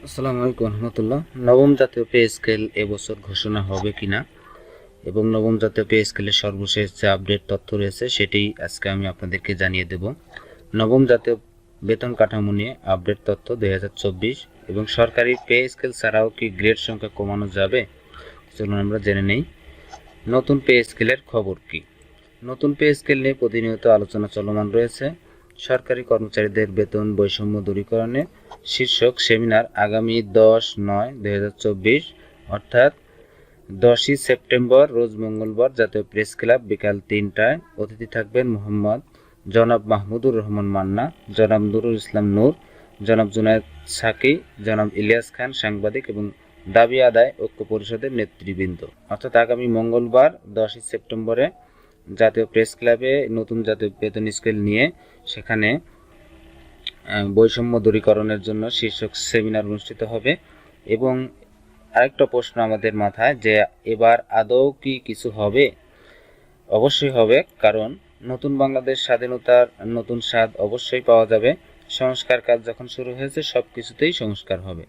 আসসালামু আলাইকুম রহমতুল্লাহ। নবম জাতীয় পে স্কেল এবছর ঘোষণা হবে কিনা এবং নবম জাতীয় পে স্কেলের সর্বশেষ যে আপডেট তথ্য রয়েছে সেটি আজকে আমি আপনাদেরকে জানিয়ে দেব। নবম জাতীয় বেতন কাঠামো নিয়ে আপডেট তথ্য 2024 এবং সরকারি পে স্কেল ছাড়াও কি গ্রেড সংখ্যা কমানো যাবে, চলুন আমরা জেনে নেই নতুন পে স্কেলের খবর কি। নতুন পে স্কেল নিয়ে প্রতিনিয়ত আলোচনা চলমান রয়েছে। সরকারি কর্মচারীদের বেতন বৈষম্য দূরীকরণে শীর্ষক সেমিনার আগামী 10/9/2024 অর্থাৎ 10ই সেপ্টেম্বর রোজ মঙ্গলবার জাতীয় প্রেস ক্লাব বিকাল 3টায়। অতিথি থাকবেন মোহাম্মদ জনাব মাহমুদুর রহমান মান্না, জনাব নুরুল ইসলাম নূর, জনাব জুনায়েদ সাকি, জনাব ইলিয়াস খান সাংবাদিক এবং দাবি আদায় ঐক্য পরিষদের নেতৃবৃন্দ। অর্থাৎ আগামী মঙ্গলবার 10ই সেপ্টেম্বরে জাতীয় প্রেস ক্লাবে নতুন জাতীয় বেতন স্কেল নিয়ে সেখানে বৈষম্য দূরীকরণের জন্য শীর্ষক সেমিনার অনুষ্ঠিত হবে। এবং আরেকটা প্রশ্ন আমাদের মাথায় যে এবার আদৌ কি কিছু হবে? অবশ্যই হবে, কারণ নতুন বাংলাদেশ স্বাধীনতার নতুন স্বাদ অবশ্যই পাওয়া যাবে। সংস্কার কাজ যখন শুরু হয়েছে সব কিছুতেই সংস্কার হবে।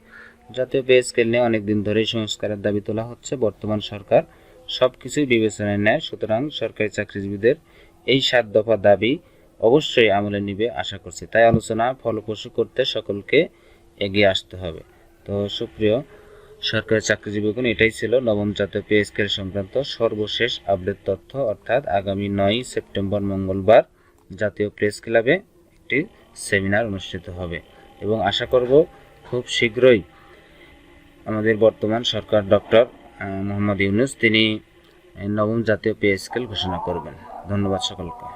জাতীয় পে স্কেল নিয়ে অনেকদিন ধরেই সংস্কারের দাবি তোলা হচ্ছে। বর্তমান সরকার সব কিছুই বিবেচনায় নেয়, সুতরাং সরকারি চাকরিজীবীদের এই 7 দফা দাবি অবশ্যই আমলে নিবে আশা করছি। তাই আলোচনা ফলপ্রসূ করতে সকলকে এগিয়ে আসতে হবে। তো সুপ্রিয় সরকারি চাকরিজীবীগণ, এটাই ছিল নবম জাতীয় পে স্কেল সংক্রান্ত সর্বশেষ আপডেট তথ্য। অর্থাৎ আগামী 9ই সেপ্টেম্বর মঙ্গলবার জাতীয় প্রেস ক্লাবে একটি সেমিনার অনুষ্ঠিত হবে এবং আশা করব খুব শীঘ্রই আমাদের বর্তমান সরকার ডক্টর মোহাম্মদ ইউনূস তিনি নবম জাতীয় পে স্কেল ঘোষণা করবেন। ধন্যবাদ সকলকে।